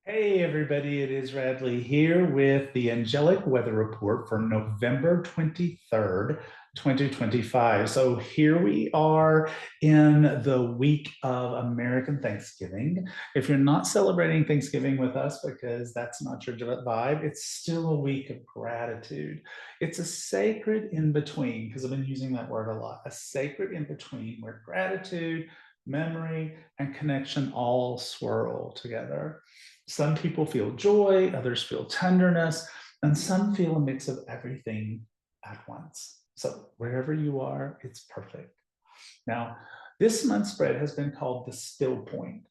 Hey everybody, it is Radleigh here with the Angelic Weather Report for November 23rd, 2025. So here we are in the week of American Thanksgiving. If you're not celebrating Thanksgiving with us because that's not your vibe, it's still a week of gratitude. It's a sacred in between, because I've been using that word a lot, a sacred in between where gratitude, memory, and connection all swirl together. Some people feel joy, others feel tenderness, and some feel a mix of everything at once. So, wherever you are, it's perfect. Now, this month's spread has been called the still point.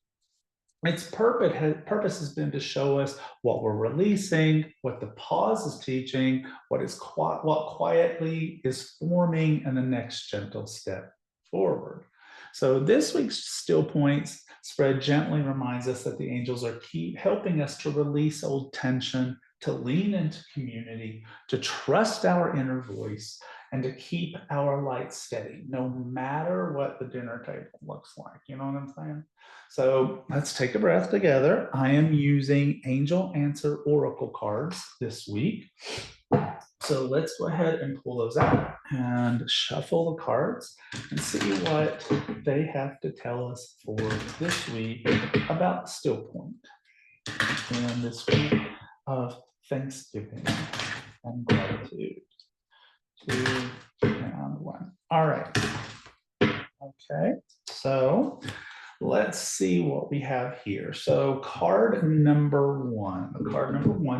Its purpose has been to show us what we're releasing, what the pause is teaching, what quietly is forming, and the next gentle step forward. So this week's still points spread gently reminds us that the angels are keep helping us to release old tension, to lean into community, to trust our inner voice, and to keep our light steady, no matter what the dinner table looks like. You know what I'm saying? So let's take a breath together. I am using Angel Answer Oracle cards this week. So let's go ahead and pull those out and shuffle the cards and see what they have to tell us for this week about still point in this week of Thanksgiving and gratitude. 2 and 1. All right. Okay. So let's see what we have here. So card number one,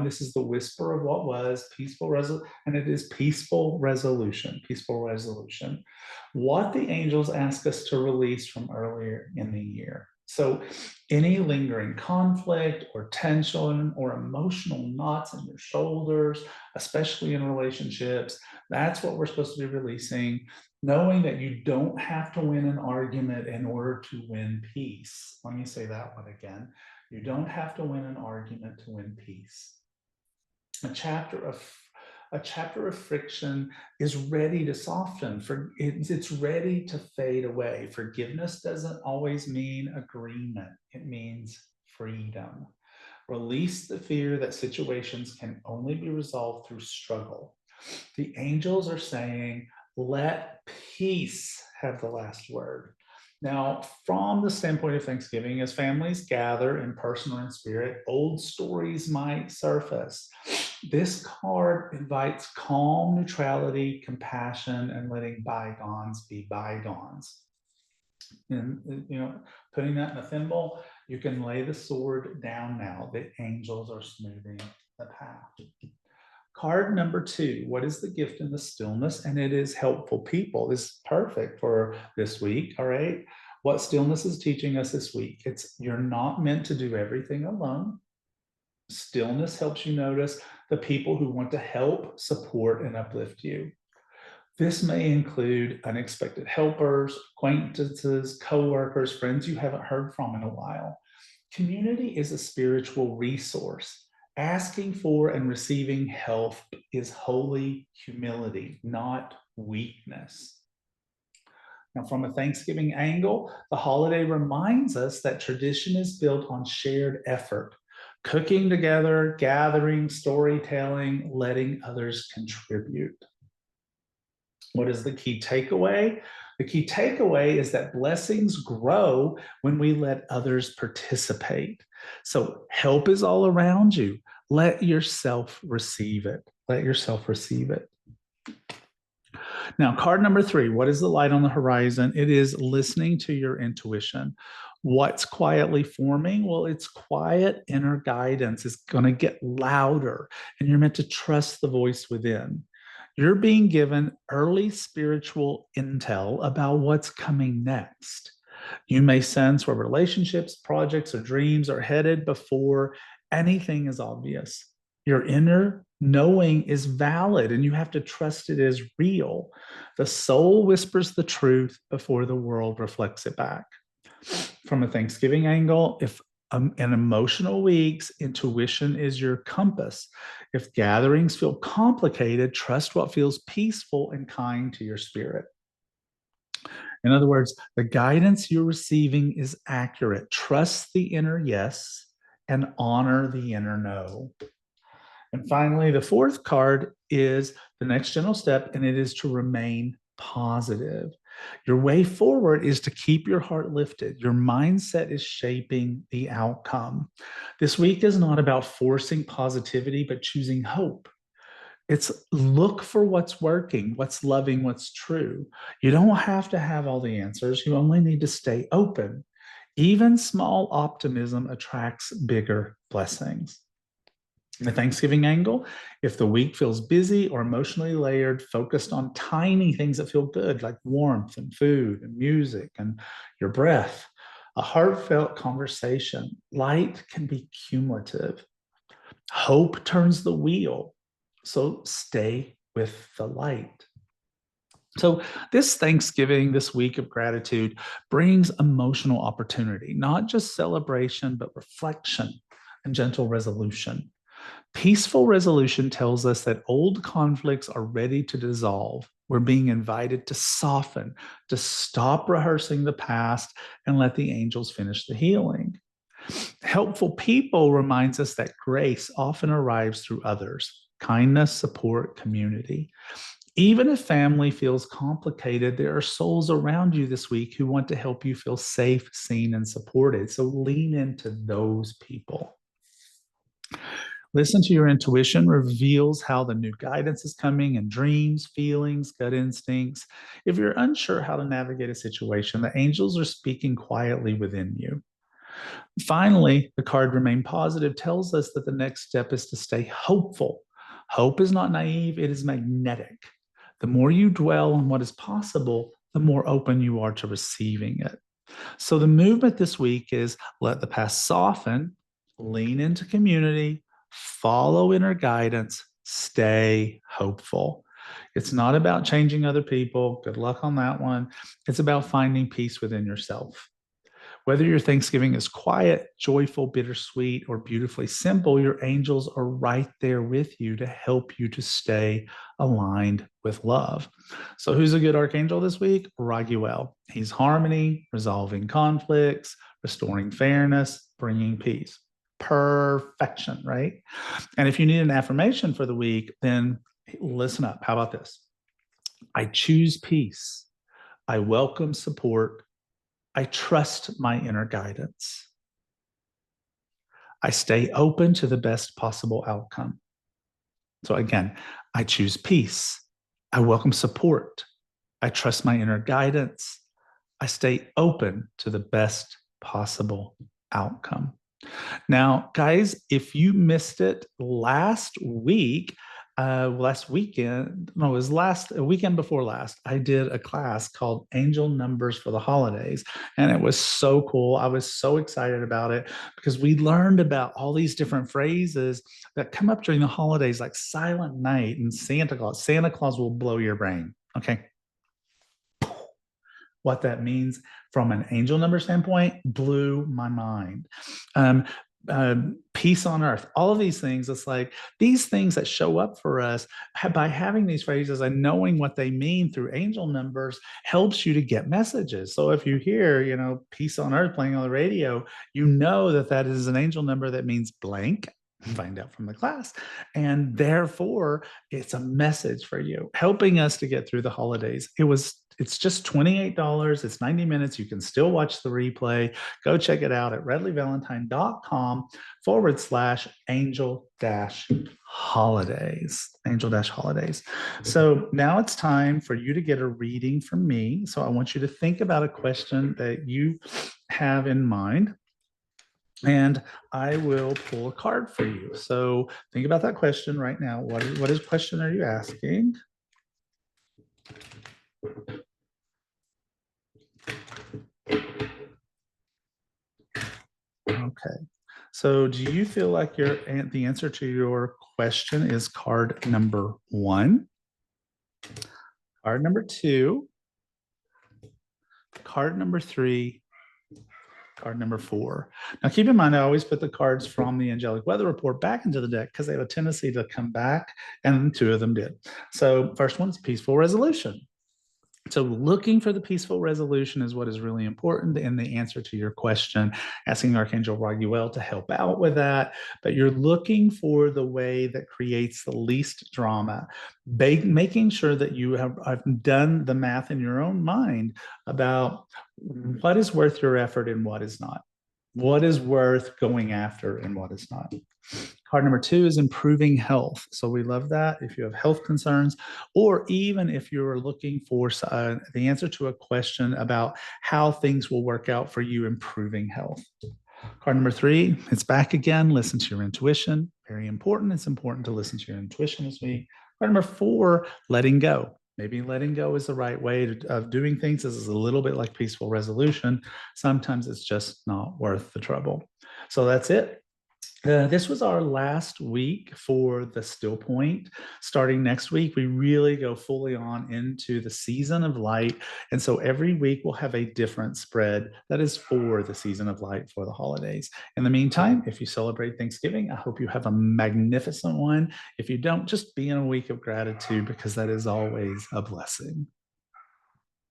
this is the whisper of what was, peaceful resolution, and it is peaceful resolution, what the angels ask us to release from earlier in the year. So any lingering conflict or tension or emotional knots in your shoulders, especially in relationships, that's what we're supposed to be releasing, knowing that you don't have to win an argument in order to win peace. Let me say that one again. You don't have to win an argument to win peace. A chapter of friction is ready to soften. It's ready to fade away. Forgiveness doesn't always mean agreement. It means freedom. Release the fear that situations can only be resolved through struggle. The angels are saying, let peace have the last word. Now, from the standpoint of Thanksgiving, as families gather in person or in spirit, old stories might surface. This card invites calm neutrality, compassion, and letting bygones be bygones. And, putting that in a thimble, you can lay the sword down now. The angels are smoothing the path. Card number 2, what is the gift in the stillness? And it is helpful people. This is perfect for this week, all right? What stillness is teaching us this week? You're not meant to do everything alone. Stillness helps you notice the people who want to help, support, and uplift you. This may include unexpected helpers, acquaintances, coworkers, friends you haven't heard from in a while. Community is a spiritual resource. Asking for and receiving help is holy humility, not weakness. Now, from a Thanksgiving angle, the holiday reminds us that tradition is built on shared effort, cooking together, gathering, storytelling, letting others contribute. What is the key takeaway? The key takeaway is that blessings grow when we let others participate. So help is all around you. Let yourself receive it. Let yourself receive it. Now, card number 3, what is the light on the horizon? It is listening to your intuition. What's quietly forming? Well, it's quiet inner guidance. It's going to get louder, and you're meant to trust the voice within. You're being given early spiritual intel about what's coming next. You may sense where relationships, projects, or dreams are headed before anything is obvious. Your inner knowing is valid, and you have to trust it is real. The soul whispers the truth before the world reflects it back. From a Thanksgiving angle, if in emotional weeks, intuition is your compass. If gatherings feel complicated, trust what feels peaceful and kind to your spirit. In other words, the guidance you're receiving is accurate. Trust the inner yes and honor the inner no. And finally, the fourth card is the next general step, and it is to remain positive. Your way forward is to keep your heart lifted. Your mindset is shaping the outcome. This week is not about forcing positivity, but choosing hope. It's look for what's working, what's loving, what's true. You don't have to have all the answers. You only need to stay open. Even small optimism attracts bigger blessings. In the Thanksgiving angle, if the week feels busy or emotionally layered, focused on tiny things that feel good, like warmth and food and music and your breath, a heartfelt conversation, light can be cumulative. Hope turns the wheel. So stay with the light. So, this Thanksgiving, this week of gratitude, brings emotional opportunity, not just celebration, but reflection and gentle resolution. Peaceful resolution tells us that old conflicts are ready to dissolve. We're being invited to soften, to stop rehearsing the past and let the angels finish the healing. Helpful people reminds us that grace often arrives through others, kindness, support, community. Even if family feels complicated, there are souls around you this week who want to help you feel safe, seen, and supported. So lean into those people. Listen to your intuition, reveals how the new guidance is coming in dreams, feelings, gut instincts. If you're unsure how to navigate a situation, the angels are speaking quietly within you. Finally, the card Remain Positive tells us that the next step is to stay hopeful. Hope is not naive, it is magnetic. The more you dwell on what is possible, the more open you are to receiving it. So the movement this week is let the past soften, lean into community, follow inner guidance, stay hopeful. It's not about changing other people. Good luck on that one. It's about finding peace within yourself. Whether your Thanksgiving is quiet, joyful, bittersweet, or beautifully simple, your angels are right there with you to help you to stay aligned with love. So, who's a good archangel this week? Raguel. He's harmony, resolving conflicts, restoring fairness, bringing peace. Perfection, right? And if you need an affirmation for the week, then listen up. How about this? I choose peace. I welcome support. I trust my inner guidance. I stay open to the best possible outcome. So again, I choose peace. I welcome support. I trust my inner guidance. I stay open to the best possible outcome. Now, guys, if you missed it last week, last weekend, no, it was last weekend before last, I did a class called Angel Numbers for the Holidays. And it was so cool. I was so excited about it because we learned about all these different phrases that come up during the holidays, like Silent Night and Santa Claus. Santa Claus will blow your brain. Okay. What that means from an angel number standpoint blew my mind. Um, Peace on earth, all of these things. It's like these things that show up for us by having these phrases and knowing what they mean through angel numbers helps you to get messages. So if you hear, peace on earth playing on the radio, you know that that is an angel number that means blank. Find out from the class. And therefore, it's a message for you, helping us to get through the holidays. It's just $28. It's 90 minutes. You can still watch the replay. Go check it out at radleighvalentine.com/angel-holidays. Angel-holidays. So now it's time for you to get a reading from me. So I want you to think about a question that you have in mind. And I will pull a card for you. So think about that question right now. What is question are you asking? Okay. So do you feel like the answer to your question is card number 1, card number 2, card number 3, card number 4. Now, keep in mind, I always put the cards from the Angelic Weather Report back into the deck because they have a tendency to come back, and 2 of them did. So first one's Peaceful Resolution. So looking for the peaceful resolution is what is really important in the answer to your question, asking Archangel Raguel to help out with that. But you're looking for the way that creates the least drama, making sure that you have done the math in your own mind about what is worth your effort and what is not. What is worth going after and what is not. Card number 2 is improving health. So we love that if you have health concerns, or even if you're looking for the answer to a question about how things will work out for you improving health. Card number 3, it's back again. Listen to your intuition. Very important. It's important to listen to your intuition this week. Card number 4, letting go. Maybe letting go is the right way of doing things. This is a little bit like peaceful resolution. Sometimes it's just not worth the trouble. So that's it. This was our last week for the still point. Starting next week, we really go fully on into the season of light. And so every week we'll have a different spread that is for the season of light for the holidays. In the meantime, if you celebrate Thanksgiving, I hope you have a magnificent one. If you don't, just be in a week of gratitude because that is always a blessing.